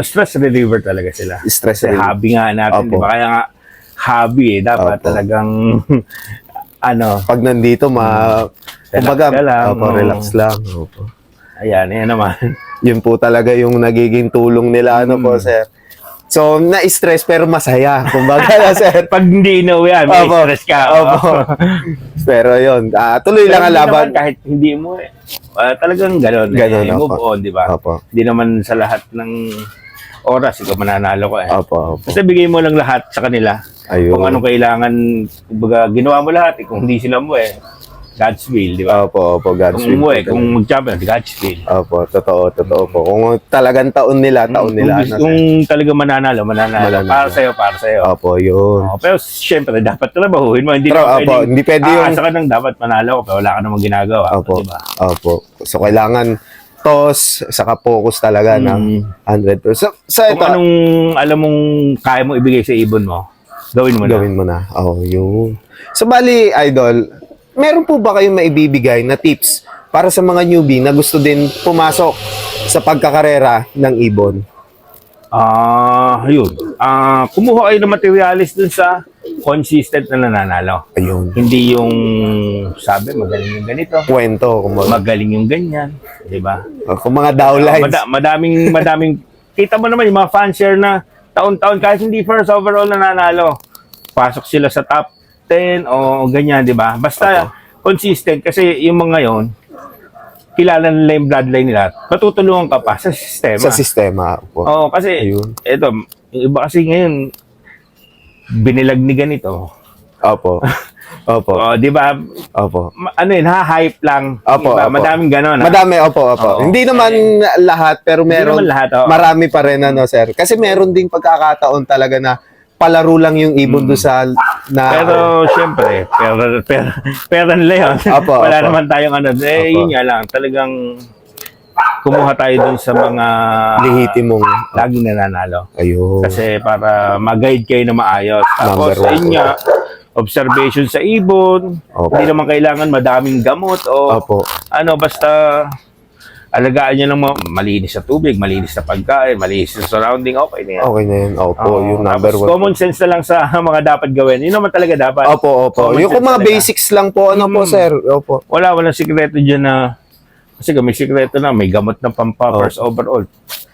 Stress reliever talaga sila. Stress Kasi reliever. hobby nga natin, Opo. di ba? Kaya nga, hobby eh. Dapat Opo. talagang, Pag nandito, kumbaga, ka lang, relax lang. Opo. ayan naman. Yun po talaga yung nagiging tulong nila, ano po, sir. So, na-stress pero masaya. Kumbaga na, sir. Pag hindi inuwi yan, may Opo. stress ka. Opo. Pero yun, tuloy lang ang Hindi laban. naman, kahit hindi mo talagang gano'n. Ganon, Move opo. on, di ba? Opo. Hindi naman sa lahat ng oras, ikaw mananalo ko eh. Opo, opo. Basta bigay mo lang lahat sa kanila. Ayun. Kung anong kailangan, kumbaga, ginawa mo lahat. Kung hindi sila mo God's will, di ba? Opo, God's Kung will. mo kung mag-champion, God's will. Opo, totoo po. Kung talagang taon nila. Kung talaga mananalo. Para sa'yo. Opo, yun. Pero siyempre, dapat trabahuin mo. Hindi Pero, naman opo, hindi pwede yung... aasa ka nang dapat manalo ko, pero wala ka namang ginagawa. Opo, Diba? opo. So, kailangan toss, saka focus talaga ng 100%. So, sa ito, Kung anong alam mong kaya mo ibigay sa ibon mo, gawin mo na. gawin mo na. Oh, yun. So, bali, idol, meron po ba kayong maibibigay na tips para sa mga newbie na gusto din pumasok sa pagkakarera ng ibon? Yun. Kumuha kayo ng materialis dun sa consistent na nananalo. Ayun. Hindi yung sabi, magaling yung ganito, Kwento. magaling yung ganyan. Di ba? Kung mga downlines. Madaming, kita mo naman yung mga fanshare na taon-taon, kahit hindi first overall na nanalo, pasok sila sa top 10 o ganyan, di ba? Basta consistent kasi yung mga yon kilala nila yung bloodline nila, matutulungan ka pa sa sistema. Sa sistema. Opo. Oo, kasi Ayun. ito, yung iba kasi ngayon, binilag ni ganito. Opo. Opo. Di ba? Opo. Ha-hype lang. Opo, Diba? opo. Madaming gano'n. Madami, opo. Oo. Hindi naman lahat, pero meron. naman lahat, oo. Marami pa rin, sir. Kasi meron ding pagkakataon talaga na palaro lang yung ibon doon sa... Pero, syempre, pera nila yun. Opo, Wala opo. naman tayong yun nga lang, talagang kumuha tayo dun sa mga Lehitimong... laging nananalo. Ayun. Kasi para mag-guide kayo na maayos. Tapos, Number one. yun nga, observation sa ibon, Opo. hindi naman kailangan madaming gamot o Opo. basta alagaan nyo lang malinis sa tubig, malinis na pagkain, malinis sa surrounding, okay na yan. Okay na yun. Opo, Oo, yung number tapos one. common sense na lang sa mga dapat gawin. Yun naman talaga dapat. Opo. Common Yung sense mga talaga. basics lang po, po, sir. Opo. Walang sikreto dyan na, kasi may sikreto na, may gamot ng pampapers overall.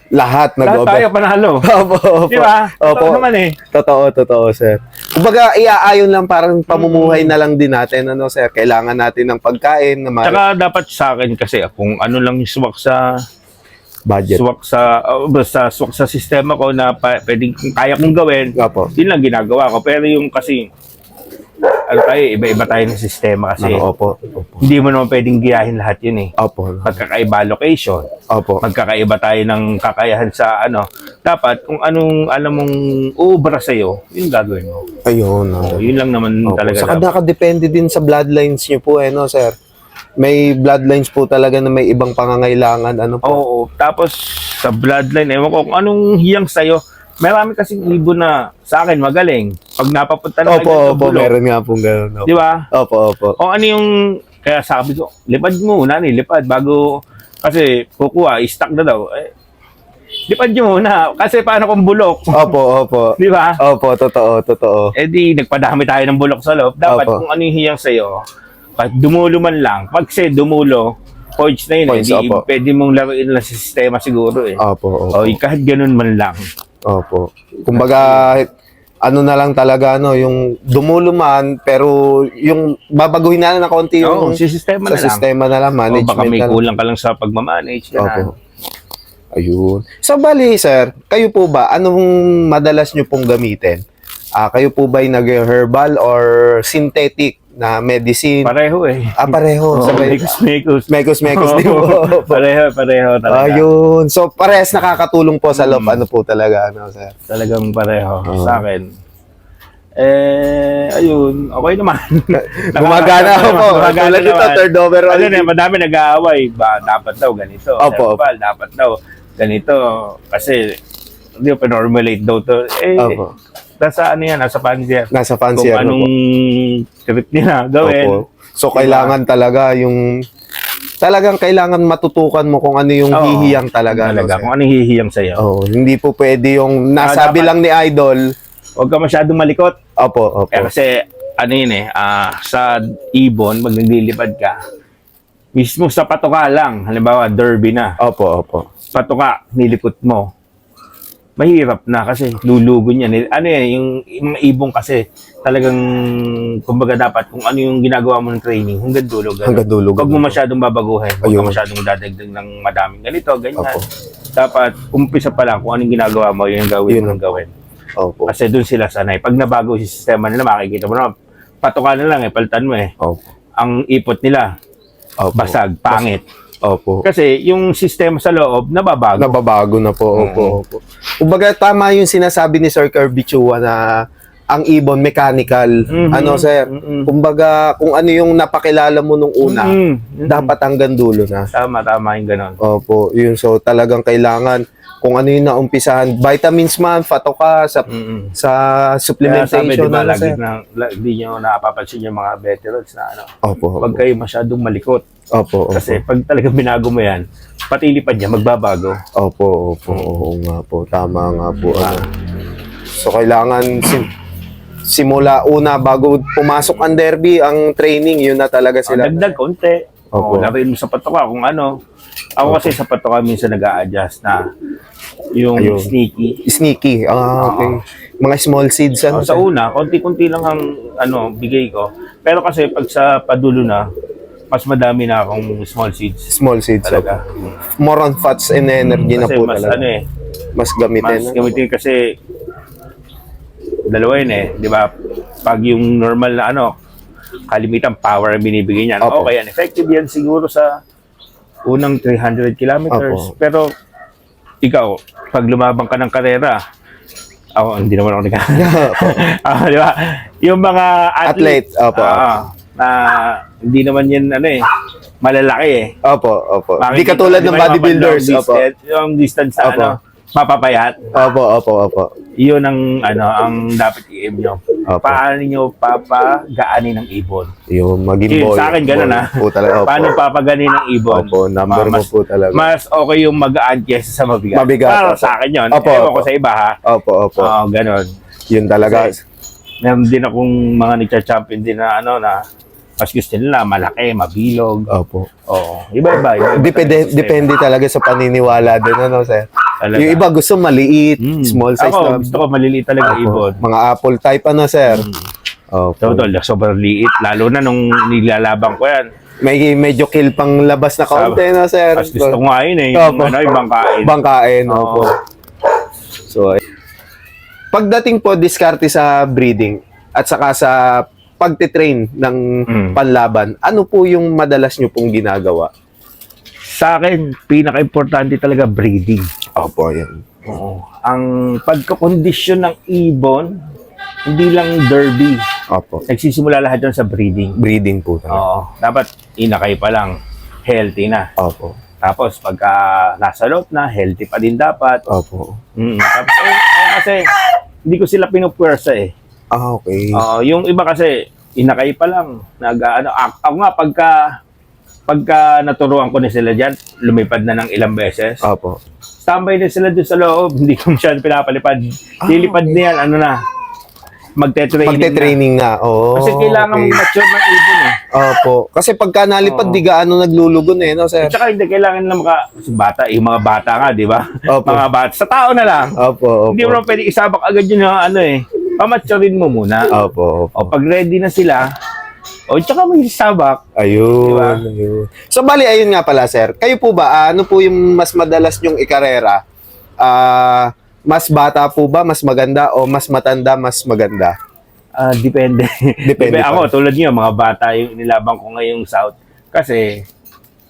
Lahat Lahat tayo panalo. Opo. Di ba? Opo. Totoo naman eh. Totoo, sir. Kumbaga, iaayon lang parang pamumuhay na lang din natin, sir. Kailangan natin ng pagkain na Tsaka dapat sa akin kasi, kung ano lang yung swak sa budget. swak sa sistema ko na pwedeng kaya kong gawin, Opo. yun lang ginagawa ko. Pero yung kasi, iba-iba tayo ng sistema kasi. Opo. Hindi mo naman pwedeng giyahin lahat yun eh. Opo. Magkakaiba location. Opo. Magkakaiba tayo ng kakayahan sa dapat kung anong alam mong uubra sa'yo, yun gagawin mo. Ayun. Yun lang naman Opo. talaga. Saka dapat. nakadepende din sa bloodlines nyo po, sir. May bloodlines po talaga na may ibang pangangailangan, po. Oo. Tapos sa bloodline, ewan ko kung anong hiyang sa'yo. Marami kasing ibon na sa akin magaling. Pag napapunta na Opo, bulok, meron nga pong gano'n. di ba? Opo. O ano yung, kaya sabi ko, lipad muna, lipad bago, kasi kukuha, i-stack na daw. Lipad nyo muna, kasi paano kung bulok? Opo. Di ba? Opo, totoo. Di, nagpadami tayo ng bulok sa loob. Dapat Opo. kung ano yung hiyang sa'yo, kahit dumulo man lang, pag dumulo, points na yun. Points, Hindi, opo. pwede mong laruin lang sa sistema siguro eh. Opo. O, kahit ganun man lang. Opo. Kumbaga, ano na lang talaga, yung dumulo man, pero yung babaguhin na ng konti Oo, yung sa sistema sa na lang. sistema na lang, O, management baka may na lang. kulang ka lang sa pagmamanage. Opo. Ganun. Ayun. So, bali, sir, kayo po ba, anong madalas nyo pong gamitin? Kayo po ba yung nag-herbal or synthetic na medicine? Pareho eh. Pareho. Oo, Sabay, mekos. mekos din po. Pareho talaga. Ayun. So, parehas nakakatulong po sa loob. Ano po talaga, sir? Talagang pareho Oo. sa akin. Ayun, okay naman. Gumagana po. Gumagana Tulad ito, naman. third overall. Madami nag-aaway. Dapat daw ganito. Opo. Herbal, dapat daw ganito. Kasi, hindi ko normulate daw to. Opo. Nasa nasa fancier. Nasa Kung fancy anong trip nila gawin. Opo. So, kailangan talaga yung talagang kailangan matutukan mo kung ano yung Oo. hihiyang talaga. Talaga, no, kung ano yung hihiyang sa'yo. oh, hindi po pwede yung nasabi dapat- lang ni Idol. Huwag ka masyadong malikot. Opo, opo. Kasi, ano yun sa ibon, pag naglilipad ka, mismo sa patoka lang, halimbawa, derby na, Opo, opo. patoka, nilipot mo, mahirap na kasi lulugon yan. Ano yung mga ibon kasi talagang, kumbaga dapat, kung ano yung ginagawa mo ng training, hanggang dulo. ganun. Hanggang dulo. Huwag mo masyadong babaguhin. Huwag Ayun. ka masyadong dadagdag ng madaming ganito, ganyan. Opo. Dapat, umpisa pa lang kung anong ginagawa mo, yun ang gawin Yun mo ang- ng gawin. Opo. Kasi doon sila sanay. Pag nabago yung sistema nila, makikita mo naman, patoka na lang palitan mo Opo. Ang ipot nila, Opo. basag, pangit. Opo. Kasi yung sistema sa loob, nababago. Nababago na po. Opo, opo. Kumbaga tama yung sinasabi ni Sir Kirby Chua na ang ibon mechanical. Mhm. Ano, sir? Mhm. Kumbaga kung ano yung napakilala mo nung una, Mhm. dapat hanggang dulo na. Tama yung ganon. Opo, yun. So talagang kailangan kung ano yung naumpisahan. Vitamins man, patoka, sa Mhm. sa Kaya sabi, supplementation. diba, ano, lagi sir? hindi nyo napapansin yung mga veterans na Opo, huwag opo. kayo masyadong malikot. Opo, opo. Kasi pag talagang binago mo yan, pati lipad niya, magbabago. Opo, opo. Oo nga po. Tama nga po. Ano. So, kailangan simula una bago pumasok ang derby, ang training, yun na talaga sila. Dagdag konti. Opo. Larin mo sa patoka kung ano. Ako kasi sa patoka minsan nag-a-adjust na yung Ayun. sneaky. Sneaky. Ah, okay. Mga small seeds, ano? Sa una, konti-konti lang ang bigay ko. Pero kasi pag sa padulo na, mas madami na akong small seeds. Small seeds. Talaga. Okay. More on fats and energy na Kasi po mas talaga. Mas gamitin. mas gamitin kasi dalawa yun di ba? Pag yung normal na kalimitan power ang binibigay niyan. Opo. Okay yan. Effective yan siguro sa unang 300 kilometers. Opo. Pero ikaw, pag lumabang ka ng karera, ako, hindi naman ako di ba? Yung mga Athlete, opo. na hindi naman yan malalaki Opo, opo. Di Makikita katulad mo, ng di ba, yung mga bodybuilders. long Opo. distance, yung distance na Opo. mapapayat. Opo, opo, opo. Yun ang dapat i-aim nyo. Opo. Paano nyo papagaanin ng ibon? Yung maging Yun, boy. sa akin ganun, boy po talaga. Opo. Paano papaganin ng ibon? Opo, number mo mas, po talaga. Mas okay yung magaan kesa sa mabigat. Mabigat, Para opo. sa akin yun. Opo, Ewan opo. ko sa iba ha. Opo, opo. Oo, ganun. Yun talaga. Kasi, meron din akong mga nagcha-champion din na na mas gusto nila malaki, mabilog. Opo. Oo. Iba-iba. Depende talaga sa paniniwala din, ano, sir? Talaga. Yung iba gusto maliit, Mm. small size Ako, na. gusto ko maliliit talaga Opo. ibon. Mga apple type, ano, sir? Opo. Total, sobrang liit. Lalo na nung nilalabang ko yan. May medyo kill pang labas na kaunti, no, sir? Mas gusto ko nga yun yung, Opo. yung bangkain. Bangkain, Oo. opo. So, pagdating po diskarte sa breeding at saka sa pagtitrain ng panlaban, ano po yung madalas nyo pong ginagawa? Sa akin, pinaka-importante talaga breeding. Opo, yan. Oo. Ang pagkakondisyon ng ibon, hindi lang derby. Opo. Nagsisimula lahat yan sa breeding. Breeding po talaga. Oo. Dapat inakay pa lang, healthy na. Opo. Tapos pagka nasa loob na, healthy pa din dapat. Opo. Tapos kasi hindi ko sila pinupwersa Ah, okay. Yung iba kasi inakay pa lang. Ako nga pagka naturuan ko na sila diyan, lumipad na ng ilang beses. Opo. Standby na sila doon sa loob, hindi ko masyadong pinapalipad. Lilipad na yan, magte-training na. Oo. Kasi kailangan okay. mature ng ibon Opo. Kasi pagka nalipad, Oo. di gaano naglulugon no, sir? At saka hindi kailangan na kasi yung mga bata nga, di ba? Opo. Mga bata. Sa tao na lang. Opo, opo. Hindi mo naman pwede isabak agad yun pamaturin mo muna. Opo, opo. O pag ready na sila, tsaka mo isabak. Ayun, Diba? ayun. So, bali, ayun nga pala, sir. Kayo po ba, ano po yung mas madalas nyong ikarera? Mas bata po ba, mas maganda? O mas matanda, mas maganda? Depende. Depende pa. Ako, tulad niyo, mga bata yung nilabang ko ngayong South. Kasi,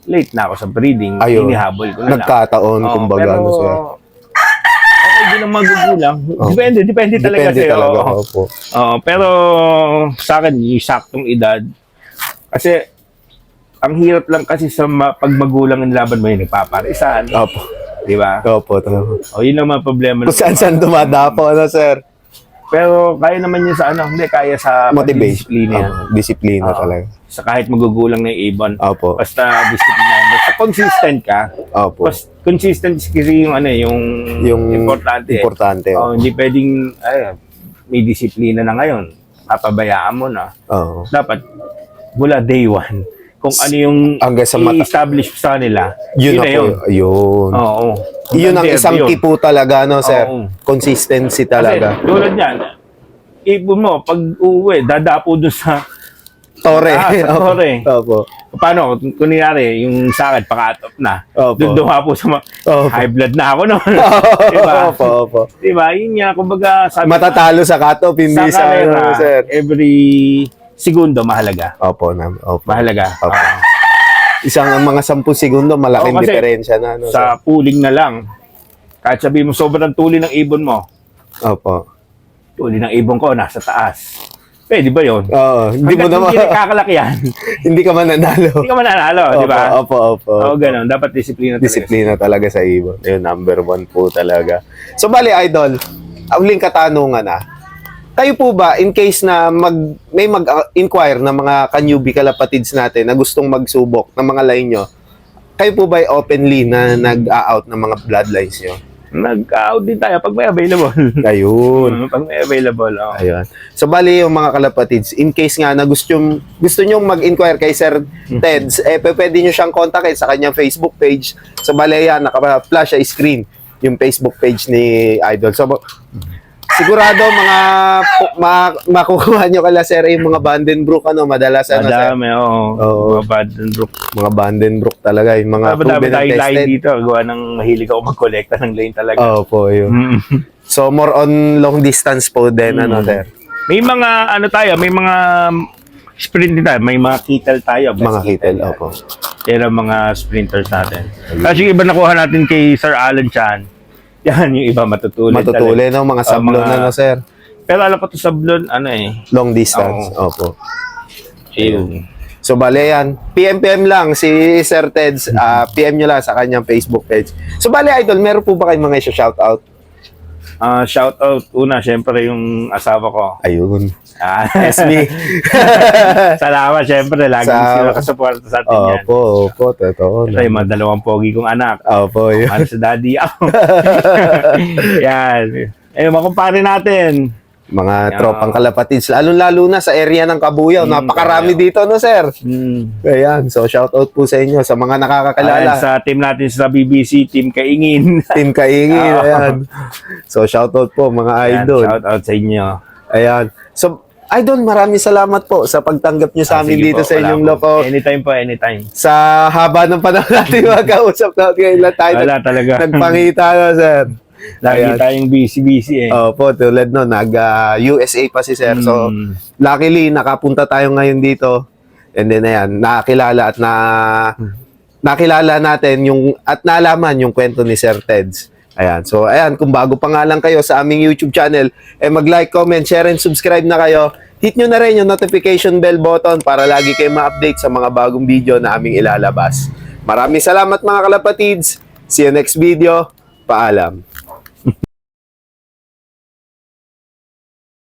late na ako sa breeding. Ayun. Inihabol ko na lang. Nagkataon, Oo, kumbaga, pero, ano, sir? okay din ang magugulang. Depende talaga Depende sa'yo. talaga, Oo. opo. Pero sa akin, yung saktong edad, kasi ang hirap lang kasi sa pag magulang ang laban mo yun, nagpaparisan. Opo. Di ba? Opo, talaga. Yun lang mga problema. Kung saan-saan dumadapo, ano, sir? Pero kaya naman yun sa ano, hindi, kaya sa Motivation. disiplina yan. Disiplina Oo. talaga. Sa kahit magugulang na yung ibon. Opo. Basta disiplina. Basta consistent ka. Opo. Basta consistent kasi yung ano, yung importante. Importante. Oh, hindi pwedeng, may disiplina na ngayon. Papabayaan mo na. Oo. Dapat, mula day one, kung ano yung Hanggang sa i-establish sa kanila, Yun na na po. Yun. Oo. Yun ang Hanggang isang there, key yun. po talaga, no, sir? Oo. Consistency talaga. Kasi, tulad yan, ibon mo, pag uuwi, dadapo dun sa Tore. sa tore. Opo. Paano, kung kunyari, yung sakit, paka-top na, Opo. doon dumapo sa Opo. high blood na ako noon. diba? Opo, opo. Diba? Yun nga, kumbaga, sabi Matatalo sa cut-off, hindi sa, karera, sir. every segundo mahalaga. Opo, opo. Mahalaga. Opo. Ah, Isang mga 10 segundo, malaking Oo, kasi diferensya na. No, sa pooling na lang, kahit sabihin mo sobrang tuli ng ibon mo, sir? Opo. tuli ng ibon ko nasa taas. Pwede ba yun? Oo, hindi mo naman, Hindi nakakalaki yan. hindi ka mananalo. Hindi ka mananalo, di ba? Opo, opo. Oo, ganun. Dapat disiplina talaga. Disiplina talaga sa ibon. Yun, number 1 po talaga. So, bali, idol, uling katanungan na. Kayo po ba, in case na may mag-inquire ng mga ka-newbie kalapatids natin na gustong magsubok ng mga line nyo, kayo po ba openly na nag-out ng mga bloodlines nyo? Nag-out din tayo pag may available. Ayun. Pag may available, oh. Ayun. So, bali yung mga kalapatids, in case nga na gusto nyo mag-inquire kay Sir Teds, pwede nyo siyang kontakin sa kanyang Facebook page. So, bali yan, naka-flash sa screen yung Facebook page ni Idol. So, sigurado makukuha nyo kala Sir yung mga Vandenbroek, madalas Sir? Madami, oo. Oo. Mga Vandenbroek. Mga Vandenbroek talaga, yung mga Dapat proven and tayong line tested. dito. Gawa ng mahilig ako mag-collecta ng line talaga. Opo, yun. Mm. So, more on long distance po din, Sir? May mga, may mga sprint din tayo. May mga kitel tayo. Mga kitel, opo. Yan ang mga sprinters natin. Kasi yung iba nakuha natin kay Sir Alan Chan. Yan, yung iba matutulin. Matutulin, no? Mga sablon mga- Sir? Pero alam ko to sablon, Long distance, opo. Ayun. So, bale yan. PM lang si Sir Teds. PM nyo lang sa kanyang Facebook page. So, bale, Idol, meron po ba kayong mga isa-shoutout? Shout out una, syempre yung asawa ko. Ayun. Yes, me. Salamat, syempre. Lagi sila kasuporta sa atin yan. Opo, totoo. Ito yung mga dalawang pogi kong anak. Opo, yun. Ano sa daddy ako. Yan. Eh, makumpare natin. Mga Yeah. tropang kalapatids, lalo-lalo na sa area ng Kabuyaw. Napakarami dito, Sir? Ayan, so shoutout po sa inyo, sa mga nakakakilala. Ayan, sa team natin sa BBC, Team Kaingin. Team Kaingin, Oo. ayan. So shoutout po mga Ayan, idol. shout out sa inyo. Ayan. So, idol, maraming salamat po sa pagtanggap nyo sa amin Sige dito po, sa wala inyong po. lookout. Anytime po, anytime. Sa haba ng panahon natin magkausap na kailan tayo Wala talaga. nagpangita na, Sir. Lagi Ayan. tayong busy eh. Opo, tulad no, nag-USA pa si Sir. So, luckily, nakapunta tayo ngayon dito. And then, ayan, nakilala natin at nalaman yung kwento ni Sir Teds. Ayan. So, ayan, kung bago pa nga lang kayo sa aming YouTube channel, mag-like, comment, share, and subscribe na kayo. Hit nyo na rin yung notification bell button para lagi kayo ma-update sa mga bagong video na aming ilalabas. Maraming salamat mga kalapatids. See you next video. Paalam.